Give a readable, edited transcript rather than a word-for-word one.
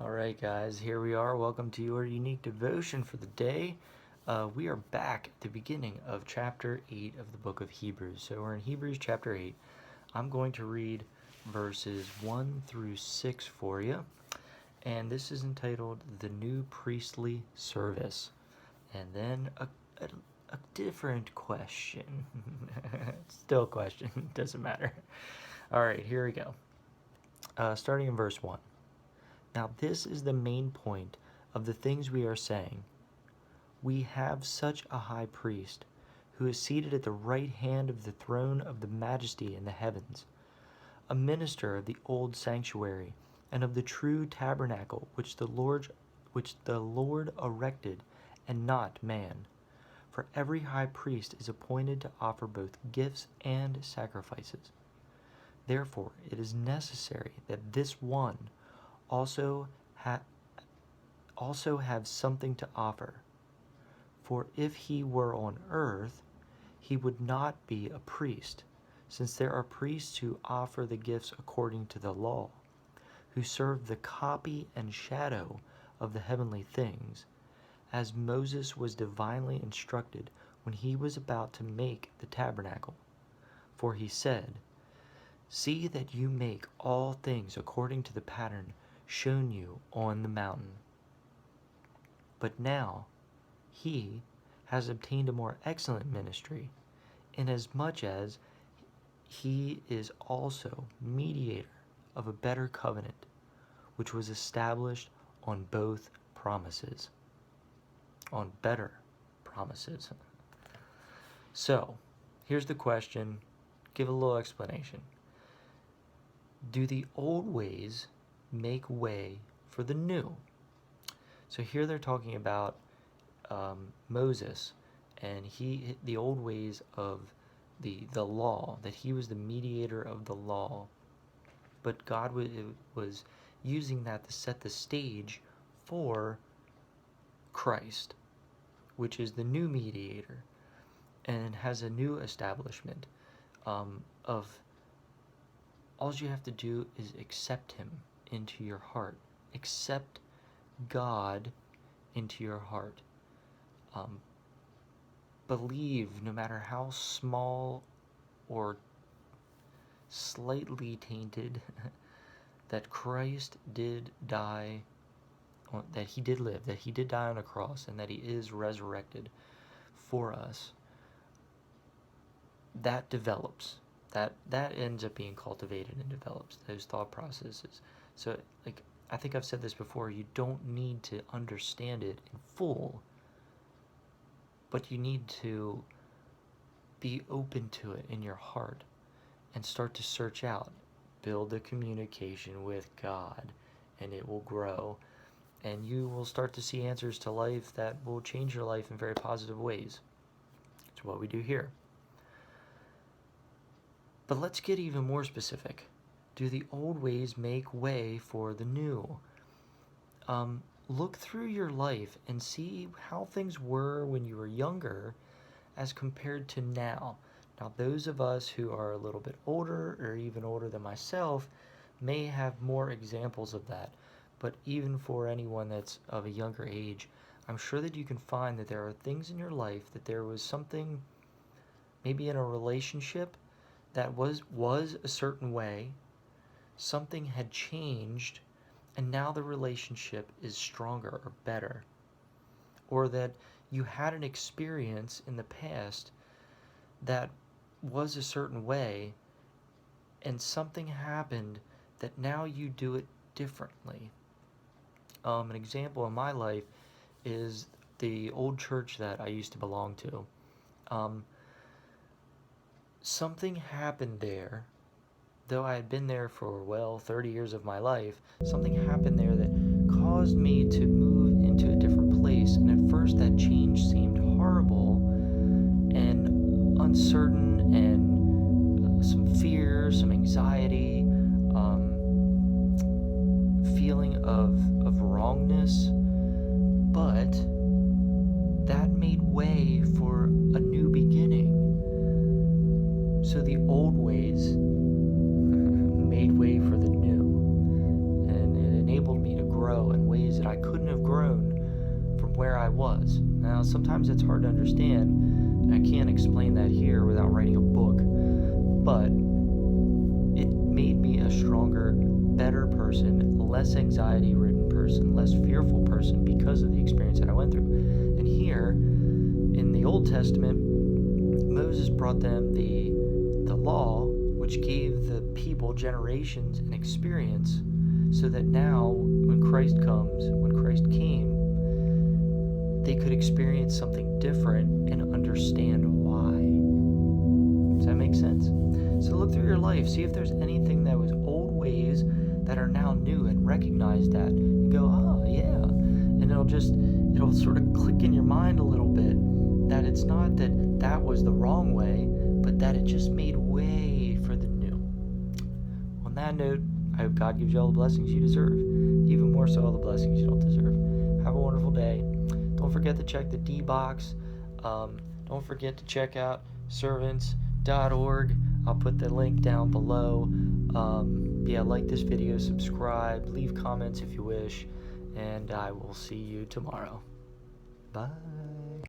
Alright guys, here we are. Welcome to your unique devotion for the day. We are back at the beginning of chapter 8 of the book of Hebrews. So we're in Hebrews chapter 8. I'm going to read verses 1 through 6 for you. And this is entitled The New Priestly Service. And then a different question. Still a question, doesn't matter. Alright, here we go. Starting in verse 1. Now this is the main point of the things we are saying. We have such a high priest, who is seated at the right hand of the throne of the majesty in the heavens, a minister of the old sanctuary and of the true tabernacle which the Lord erected, and not man. For every high priest is appointed to offer both gifts and sacrifices. Therefore it is necessary that this one also have something to offer. For if he were on earth, he would not be a priest, since there are priests who offer the gifts according to the law, who serve the copy and shadow of the heavenly things, as Moses was divinely instructed when he was about to make the tabernacle. For he said, "See that you make all things according to the pattern shown you on the mountain." But now he has obtained a more excellent ministry, inasmuch as he is also mediator of a better covenant, which was established on both promises. On better promises. So, here's the question. Give a little explanation. Do the old ways make way for the new? So here they're talking about Moses and the old ways of the law, that he was the mediator of the law, but God was using that to set the stage for Christ, which is the new mediator, and has a new establishment of all you have to do is accept him into your heart. Accept God into your heart. Believe, no matter how small or slightly tainted, that Christ did die, that he did live, that he did die on a cross, and that he is resurrected for us. That develops. That ends up being cultivated and develops, those thought processes. So, I think I've said this before, you don't need to understand it in full, but you need to be open to it in your heart and start to search out. Build a communication with God, and it will grow, and you will start to see answers to life that will change your life in very positive ways. It's what we do here. But let's get even more specific. Do the old ways make way for the new? Look through your life and see how things were when you were younger as compared to now. Now, those of us who are a little bit older, or even older than myself, may have more examples of that. But even for anyone that's of a younger age, I'm sure that you can find that there are things in your life, that there was something, maybe in a relationship, that was a certain way, something had changed, and now the relationship is stronger or better. Or that you had an experience in the past that was a certain way, and something happened that now you do it differently. An example in my life is the old church that I used to belong to. Something happened there, though I had been there for, 30 years of my life. Something happened there that caused me to move into a different place, and at first that change seemed horrible and uncertain, and some fear, some anxiety, feeling of wrongness, but that made way for a new beginning. So the old ways made way for the new, and it enabled me to grow and that I couldn't have grown from where I was. Now, sometimes it's hard to understand, and I can't explain that here without writing a book, but it made me a stronger, better person, less anxiety-ridden person, less fearful person because of the experience that I went through. And here, in the Old Testament, Moses brought them the law, which gave the people generations an experience, so that now, when Christ came, they could experience something different and understand why. Does that make sense? So look through your life, see if there's anything that was old ways that are now new, and recognize that and go, oh yeah. And it'll sort of click in your mind a little bit that it's not that was the wrong way, but that it just made way for the new. On that note, I hope God gives you all the blessings you deserve, even more so all the blessings you don't deserve. Have a wonderful day. Don't forget to check the D box. Don't forget to check out servants.org. I'll put the link down below. Like this video, subscribe, leave comments if you wish, and I will see you tomorrow. Bye.